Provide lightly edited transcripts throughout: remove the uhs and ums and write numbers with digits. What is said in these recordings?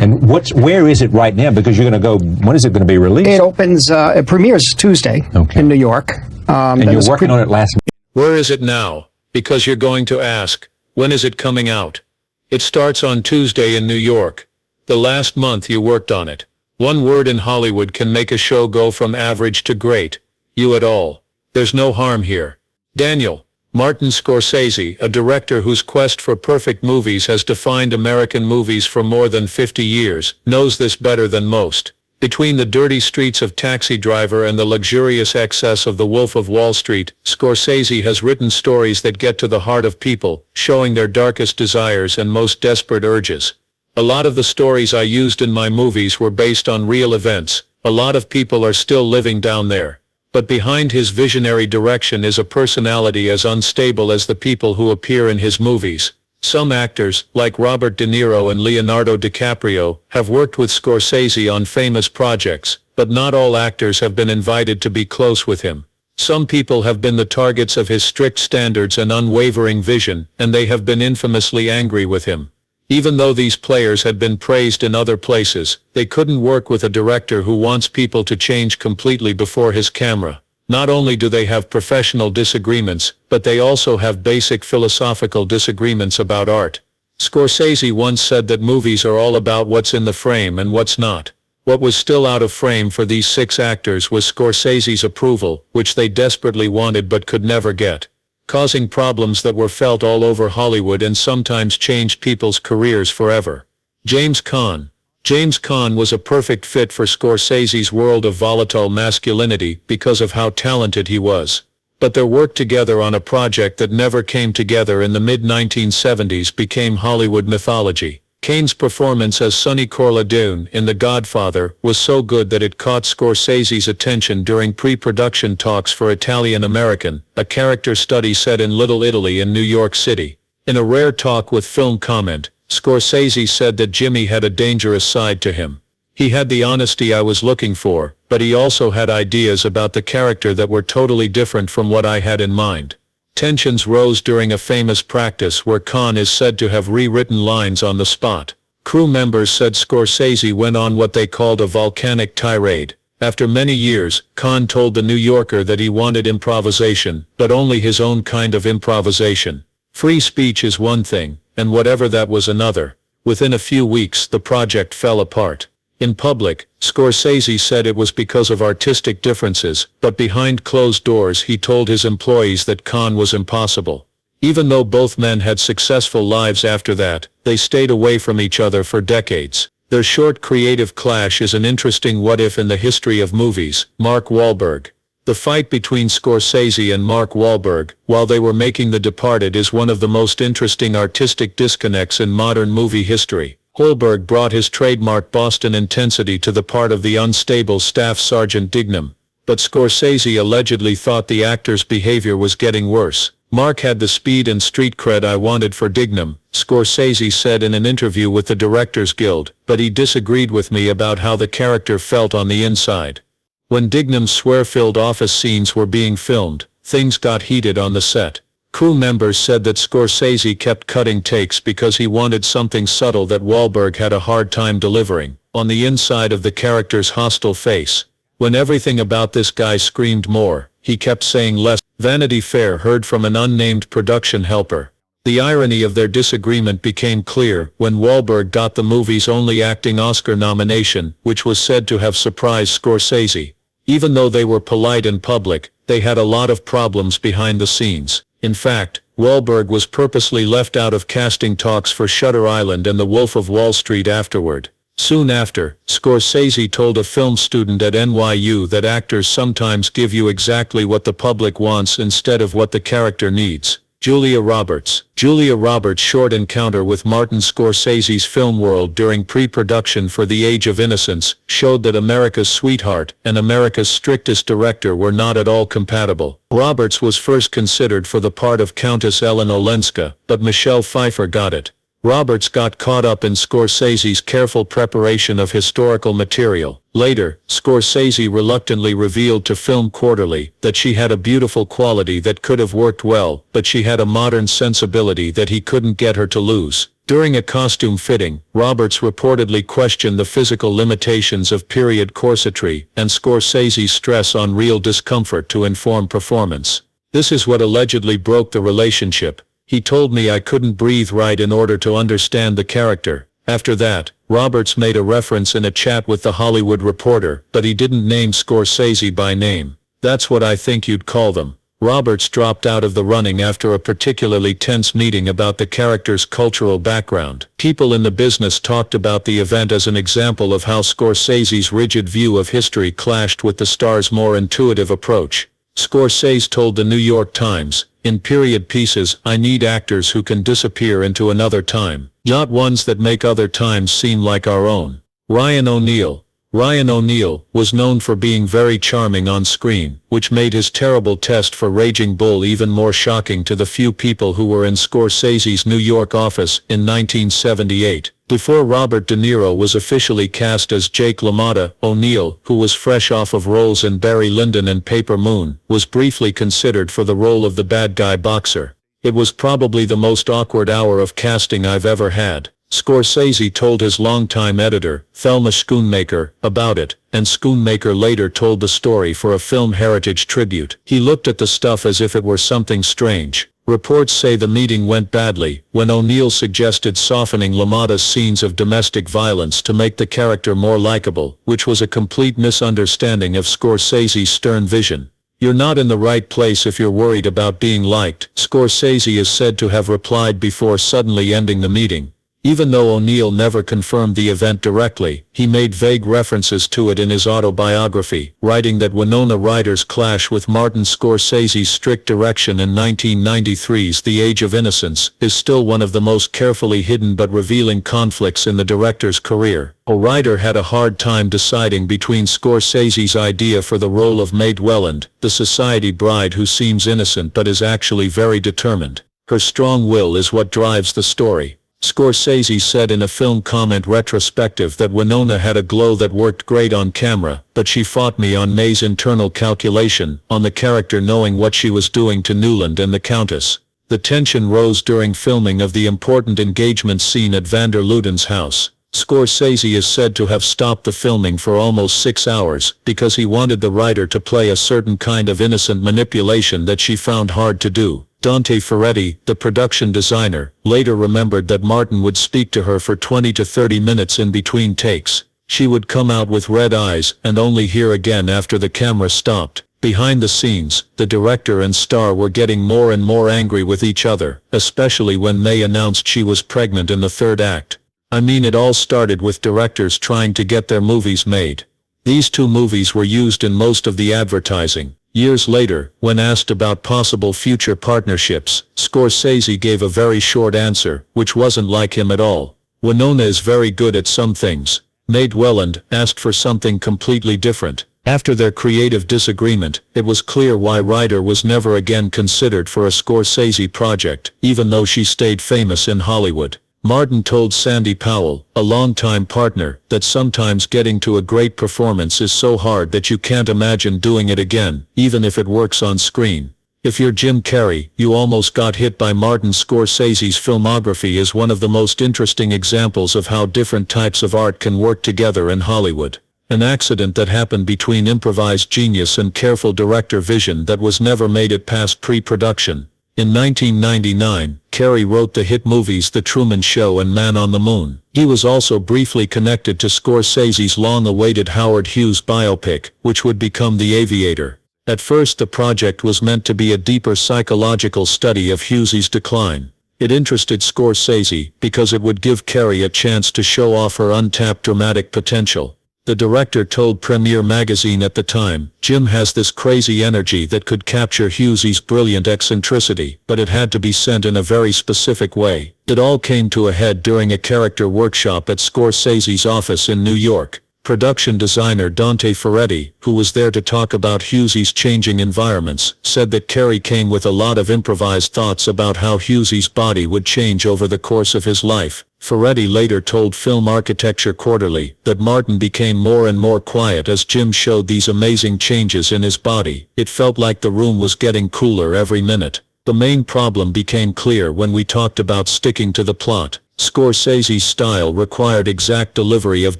And where is it right now? Because you're going to go, when is it going to be released? It opens, it premieres Tuesday in New York. And you're working on it last minute. Where is it now? Because you're going to ask, when is it coming out? It starts on Tuesday in New York. The last month you worked on it. One word in Hollywood can make a show go from average to great. You at all. There's no harm here. Daniel. Martin Scorsese, a director whose quest for perfect movies has defined American movies for more than 50 years, knows this better than most. Between the dirty streets of Taxi Driver and the luxurious excess of The Wolf of Wall Street, Scorsese has written stories that get to the heart of people, showing their darkest desires and most desperate urges. A lot of the stories I used in my movies were based on real events. A lot of people are still living down there. But behind his visionary direction is a personality as unstable as the people who appear in his movies. Some actors, like Robert De Niro and Leonardo DiCaprio, have worked with Scorsese on famous projects, but not all actors have been invited to be close with him. Some people have been the targets of his strict standards and unwavering vision, and they have been infamously angry with him. Even though these players had been praised in other places, they couldn't work with a director who wants people to change completely before his camera. Not only do they have professional disagreements, but they also have basic philosophical disagreements about art. Scorsese once said that movies are all about what's in the frame and what's not. What was still out of frame for these 6 actors was Scorsese's approval, which they desperately wanted but could never get, causing problems that were felt all over Hollywood and sometimes changed people's careers forever. James Caan. James Caan was a perfect fit for Scorsese's world of volatile masculinity because of how talented he was. But their work together on a project that never came together in the mid-1970s became Hollywood mythology. Caan's performance as Sonny Corleone in The Godfather was so good that it caught Scorsese's attention during pre-production talks for Italian American, a character study set in Little Italy in New York City. In a rare talk with Film Comment, Scorsese said that Jimmy had a dangerous side to him. He had the honesty I was looking for, but he also had ideas about the character that were totally different from what I had in mind. Tensions rose during a famous practice where Caan is said to have rewritten lines on the spot. Crew members said Scorsese went on what they called a volcanic tirade. After many years, Caan told The New Yorker that he wanted improvisation, but only his own kind of improvisation. Free speech is one thing, and whatever that was another. Within a few weeks, the project fell apart. In public, Scorsese said it was because of artistic differences, but behind closed doors he told his employees that Caan was impossible. Even though both men had successful lives after that, they stayed away from each other for decades. Their short creative clash is an interesting what-if in the history of movies. Mark Wahlberg. The fight between Scorsese and Mark Wahlberg, while they were making The Departed, is one of the most interesting artistic disconnects in modern movie history. Wahlberg brought his trademark Boston intensity to the part of the unstable Staff Sergeant Dignam, but Scorsese allegedly thought the actor's behavior was getting worse. Mark had the speed and street cred I wanted for Dignam, Scorsese said in an interview with the Directors Guild, but he disagreed with me about how the character felt on the inside. When Dignam's swear-filled office scenes were being filmed, things got heated on the set. Crew members said that Scorsese kept cutting takes because he wanted something subtle that Wahlberg had a hard time delivering, on the inside of the character's hostile face. When everything about this guy screamed more, he kept saying less. Vanity Fair heard from an unnamed production helper. The irony of their disagreement became clear when Wahlberg got the movie's only acting Oscar nomination, which was said to have surprised Scorsese. Even though they were polite in public, they had a lot of problems behind the scenes. In fact, Wahlberg was purposely left out of casting talks for Shutter Island and The Wolf of Wall Street afterward. Soon after, Scorsese told a film student at NYU that actors sometimes give you exactly what the public wants instead of what the character needs. Julia Roberts. Julia Roberts' short encounter with Martin Scorsese's film world during pre-production for The Age of Innocence showed that America's sweetheart and America's strictest director were not at all compatible. Roberts was first considered for the part of Countess Ellen Olenska, but Michelle Pfeiffer got it. Roberts got caught up in Scorsese's careful preparation of historical material. Later, Scorsese reluctantly revealed to Film Quarterly that she had a beautiful quality that could have worked well, but she had a modern sensibility that he couldn't get her to lose. During a costume fitting, Roberts reportedly questioned the physical limitations of period corsetry and Scorsese's stress on real discomfort to inform performance. This is what allegedly broke the relationship. He told me I couldn't breathe right in order to understand the character. After that, Roberts made a reference in a chat with The Hollywood Reporter, but he didn't name Scorsese by name. That's what I think you'd call them. Roberts dropped out of the running after a particularly tense meeting about the character's cultural background. People in the business talked about the event as an example of how Scorsese's rigid view of history clashed with the star's more intuitive approach. Scorsese told the New York Times, "In period pieces, I need actors who can disappear into another time, not ones that make other times seem like our own." Ryan O'Neal was known for being very charming on screen, which made his terrible test for Raging Bull even more shocking to the few people who were in Scorsese's New York office in 1978. Before Robert De Niro was officially cast as Jake LaMotta, O'Neal, who was fresh off of roles in Barry Lyndon and Paper Moon, was briefly considered for the role of the bad guy boxer. "It was probably the most awkward hour of casting I've ever had," Scorsese told his longtime editor, Thelma Schoonmaker, about it, and Schoonmaker later told the story for a Film Heritage tribute. "He looked at the stuff as if it were something strange." Reports say the meeting went badly when O'Neal suggested softening LaMotta's scenes of domestic violence to make the character more likable, which was a complete misunderstanding of Scorsese's stern vision. "You're not in the right place if you're worried about being liked," Scorsese is said to have replied before suddenly ending the meeting. Even though O'Neal never confirmed the event directly, he made vague references to it in his autobiography, writing that Winona Ryder's clash with Martin Scorsese's strict direction in 1993's The Age of Innocence is still one of the most carefully hidden but revealing conflicts in the director's career. Ryder had a hard time deciding between Scorsese's idea for the role of Maid Welland, the society bride who seems innocent but is actually very determined. "Her strong will is what drives the story." Scorsese said in a film comment retrospective that Winona had a glow that worked great on camera, but she fought me on May's internal calculation, on the character knowing what she was doing to Newland and the Countess. The tension rose during filming of the important engagement scene at van der Luden's house. Scorsese is said to have stopped the filming for almost 6 hours, because he wanted the writer to play a certain kind of innocent manipulation that she found hard to do. Dante Ferretti, the production designer, later remembered that Martin would speak to her for 20 to 30 minutes in between takes. She would come out with red eyes and only hear again after the camera stopped. Behind the scenes, the director and star were getting more and more angry with each other, especially when May announced she was pregnant in the third act. "I mean, it all started with directors trying to get their movies made. These two movies were used in most of the advertising." Years later, when asked about possible future partnerships, Scorsese gave a very short answer, which wasn't like him at all. "Winona is very good at some things. Maid Welland asked for something completely different." After their creative disagreement, it was clear why Ryder was never again considered for a Scorsese project, even though she stayed famous in Hollywood. Martin told Sandy Powell, a longtime partner, that sometimes getting to a great performance is so hard that you can't imagine doing it again, even if it works on screen. "If you're Jim Carrey, you almost got hit by Martin." Scorsese's filmography is one of the most interesting examples of how different types of art can work together in Hollywood. An accident that happened between improvised genius and careful director vision that was never made it past pre-production. In 1999, Carrey wrote the hit movies The Truman Show and Man on the Moon. He was also briefly connected to Scorsese's long-awaited Howard Hughes biopic, which would become The Aviator. At first the project was meant to be a deeper psychological study of Hughes's decline. It interested Scorsese because it would give Carrey a chance to show off her untapped dramatic potential. The director told Premiere magazine at the time, "Jim has this crazy energy that could capture Hughes's brilliant eccentricity, but it had to be sent in a very specific way." It all came to a head during a character workshop at Scorsese's office in New York. Production designer Dante Ferretti, who was there to talk about Hughes's changing environments, said that Carrey came with a lot of improvised thoughts about how Hughes's body would change over the course of his life. Ferretti later told Film Architecture Quarterly that Martin became more and more quiet as Jim showed these amazing changes in his body. "It felt like the room was getting cooler every minute." The main problem became clear when we talked about sticking to the plot. Scorsese's style required exact delivery of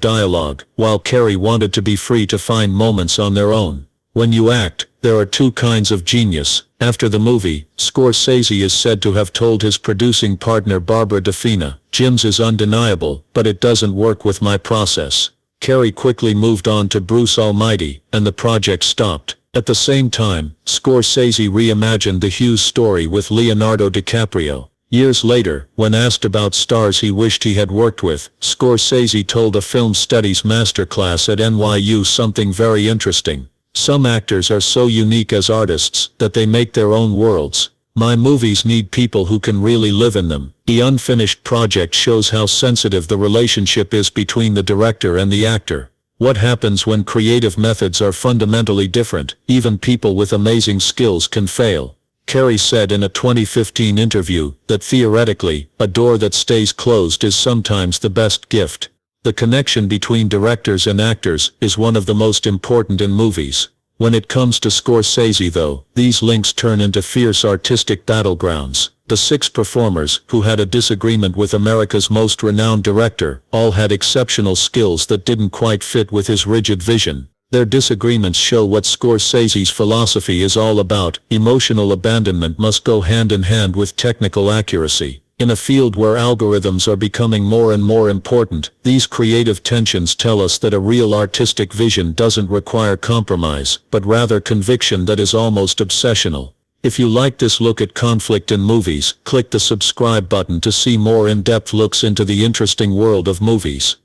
dialogue, while Cary wanted to be free to find moments on their own. When you act, there are two kinds of genius. After the movie, Scorsese is said to have told his producing partner Barbara DeFina, "Jim's is undeniable, but it doesn't work with my process." Cary quickly moved on to Bruce Almighty, and the project stopped. At the same time, Scorsese reimagined the Hughes story with Leonardo DiCaprio. Years later, when asked about stars he wished he had worked with, Scorsese told a film studies masterclass at NYU something very interesting. "Some actors are so unique as artists that they make their own worlds. My movies need people who can really live in them." The unfinished project shows how sensitive the relationship is between the director and the actor. What happens when creative methods are fundamentally different? Even people with amazing skills can fail. Cary said in a 2015 interview that theoretically, a door that stays closed is sometimes the best gift. The connection between directors and actors is one of the most important in movies. When it comes to Scorsese though, these links turn into fierce artistic battlegrounds. The 6 performers, who had a disagreement with America's most renowned director, all had exceptional skills that didn't quite fit with his rigid vision. Their disagreements show what Scorsese's philosophy is all about. Emotional abandonment must go hand in hand with technical accuracy. In a field where algorithms are becoming more and more important, these creative tensions tell us that a real artistic vision doesn't require compromise, but rather conviction that is almost obsessional. If you like this look at conflict in movies, click the subscribe button to see more in-depth looks into the interesting world of movies.